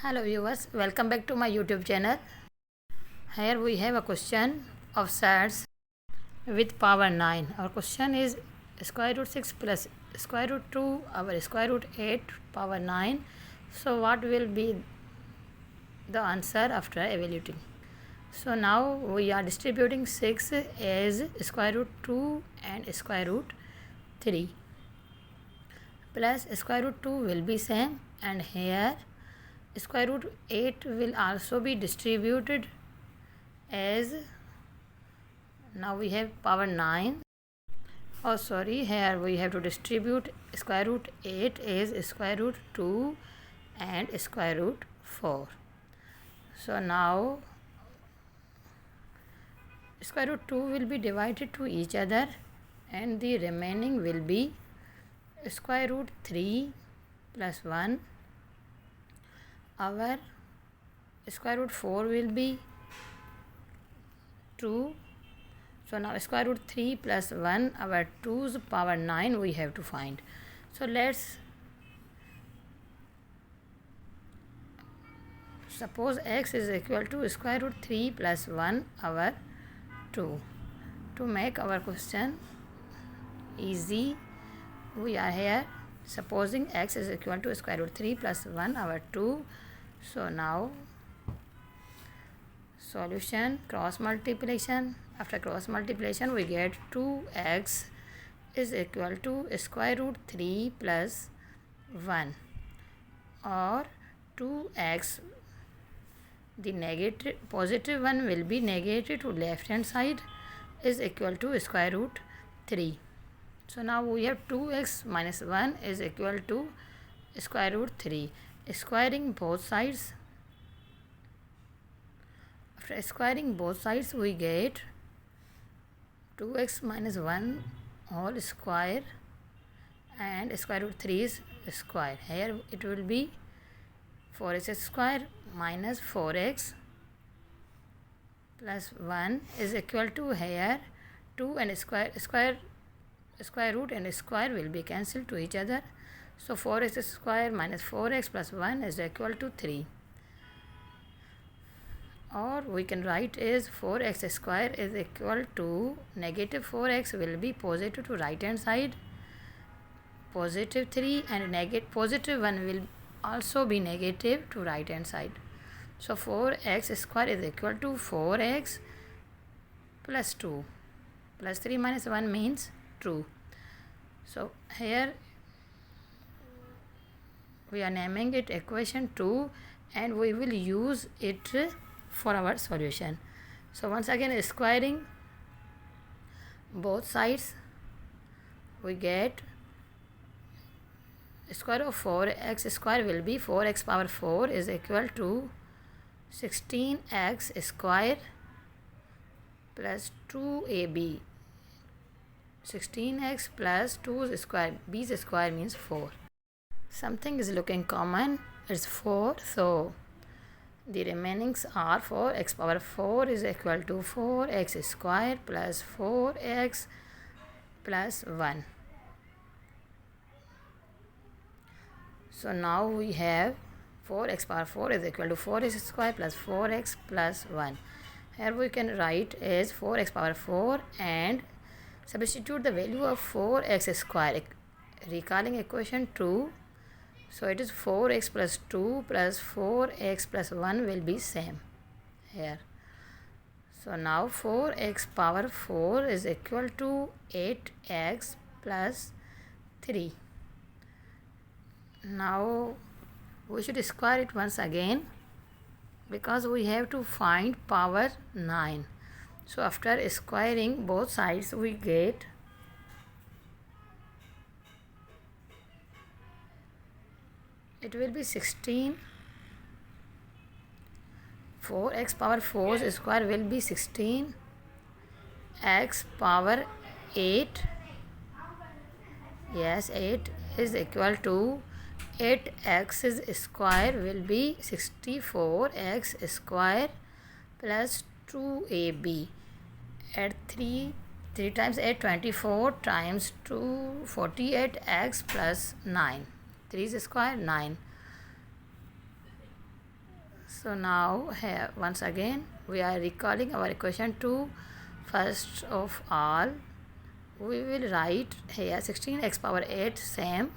Hello viewers, welcome back to my YouTube channel. Here we have a question of sets with power 9. Our question is square root 6 plus square root 2 over square root 8 power 9. So what will be the answer after evaluating? So now we are distributing 6 as square root 2 and square root 3 plus square root 2 will be same, and here square root 8 will also be distributed as, now we have power 9. Oh sorry, here we have to distribute square root 8 as square root 2 and square root 4. So now square root 2 will be divided to each other and the remaining will be square root 3 plus 1. Our square root 4 will be 2. So now square root 3 plus 1, our 2's power 9 we have to find. So let's suppose x is equal to square root 3 plus 1 over 2. To make our question easy, we are here supposing x is equal to square root 3 plus 1 over 2. So now solution, cross multiplication. After cross multiplication we get 2x is equal to square root 3 plus 1, or 2x, the negative positive one will be negated to left hand side, is equal to square root 3. So now we have 2x minus 1 is equal to square root 3. Squaring both sides. After squaring both sides we get 2x minus 1 whole square and square root 3 is square. Here it will be 4x square minus 4x plus 1 is equal to, here 2 and square root and square will be cancelled to each other. So 4x square minus 4x plus 1 is equal to 3. Or we can write as 4x square is equal to negative 4x will be positive to right hand side, positive 3, and positive 1 will also be negative to right hand side. So 4x square is equal to 4x plus 2 plus 3 minus 1 means 2. So here we are naming it equation 2 and we will use it for our solution. So once again squaring both sides we get square of 4x square will be 4x power 4 is equal to 16x square plus 2ab. 16x plus 2 square, b's square means 4. Something is looking common, it's 4, so the remainings are 4x power 4 is equal to 4x square plus 4x plus 1. So now we have 4x power 4 is equal to 4x square plus 4x plus 1. Here we can write as 4x power 4 and substitute the value of 4x square, recalling equation 2. So it is 4x plus 2 plus 4x plus 1 will be same here. So now 4x power 4 is equal to 8x plus 3. Now we should square it once again because we have to find power 9. So after squaring both sides we get it will be 16. 4x power 4 square will be 16 x power 8, yes 8 is equal to 8x square will be 64x square plus 2ab. Add 3 times 8 24 times 2 48x plus 9, 3 square 9. So now here once again we are recalling our equation 2. First of all we will write here 16x power 8 same,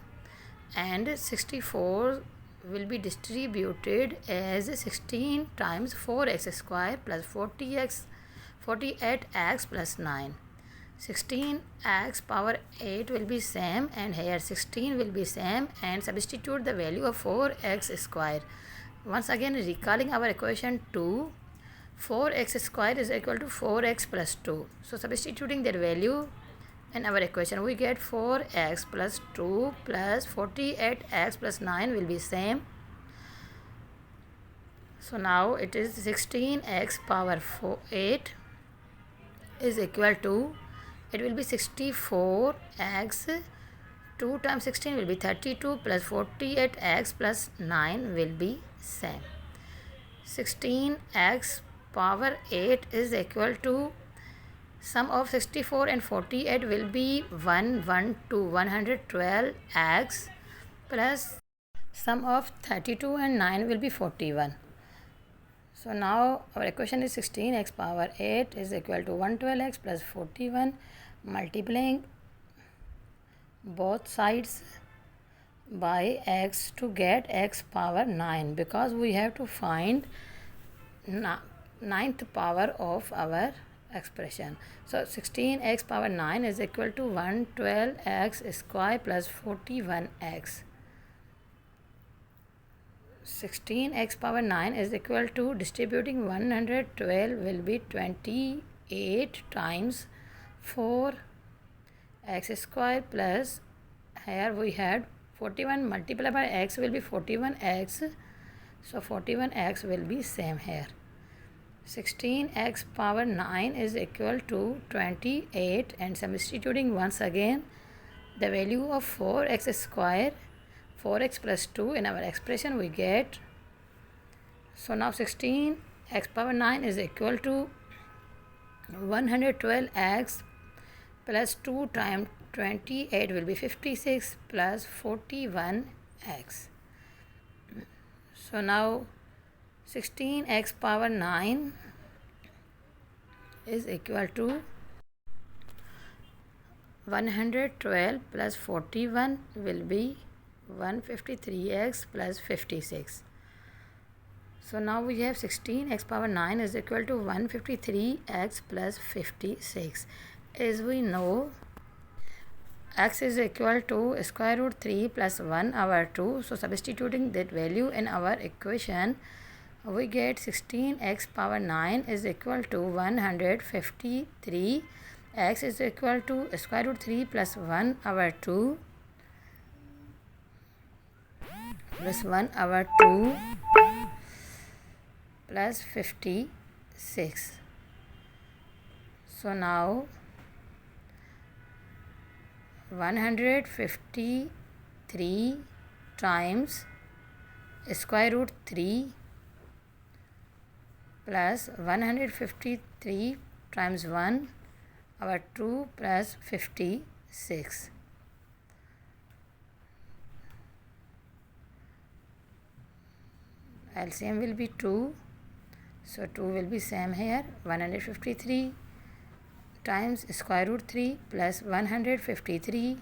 and 64 will be distributed as 16 times 4x square plus 48x plus 9. 16x power 8 will be same, and here 16 will be same, and substitute the value of 4x square. Once again recalling our equation 2, 4x square is equal to 4x plus 2. So substituting their value in our equation we get 4x plus 2 plus 48x plus 9 will be same. So now it is 16x power 8 is equal to, it will be 64x, 2 times 16 will be 32 plus 48x plus 9 will be same. 16x power 8 is equal to, sum of 64 and 48 will be 112x plus sum of 32 and 9 will be 41. So now our equation is 16x power 8 is equal to 112x plus 41, multiplying both sides by x to get x power 9, because we have to find ninth power of our expression. So 16x power 9 is equal to 112x square plus 41x. 16x power 9 is equal to, distributing 112 will be 28 times 4x square plus, here we had 41 multiplied by x will be 41x, so 41x will be same here. 16x power 9 is equal to 28, and substituting once again the value of 4x square, 4x plus 2 in our expression we get. So now 16x power 9 is equal to 112x plus 2 times 28 will be 56 plus 41x. So now 16x power 9 is equal to 112 plus 41 will be 153x plus 56. So now we have 16x power 9 is equal to 153x plus 56. As we know, x is equal to square root 3 plus 1 over 2. So substituting that value in our equation, we get 16x power 9 is equal to 153. X is equal to square root 3 plus 1 over 2 plus 1 over 2 plus 56. So now 153 times square root 3 plus 153 times 1 over 2 plus 56. LCM will be 2, so 2 will be same here. 153 times square root 3 plus 153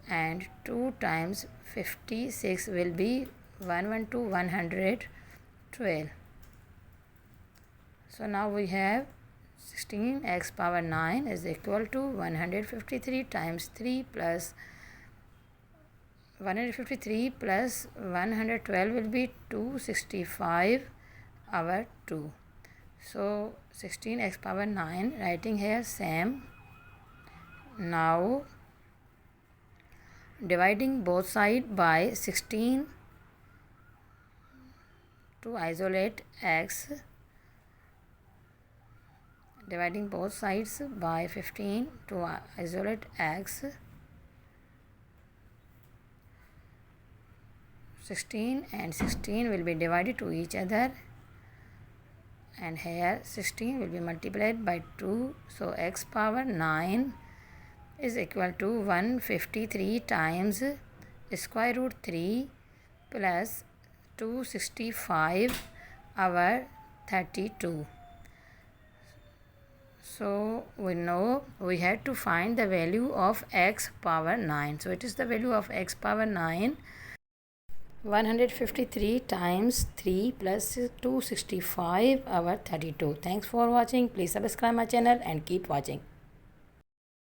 and 2 times 56 will be 112. So now we have 16x power 9 is equal to 153 times 3 plus 153 plus 112 will be 265 over 2. So 16x power 9 writing here same. Now dividing both sides by 16 to isolate x, dividing both sides by 15 to isolate x. 16 and 16 will be divided to each other, and here 16 will be multiplied by 2. So x power 9 is equal to 153 times square root 3 plus 265 our 32. So we know we had to find the value of x power 9. So it is the value of x power 9, 153 times 3 plus 265 over 32. Thanks for watching. Please subscribe my channel and keep watching.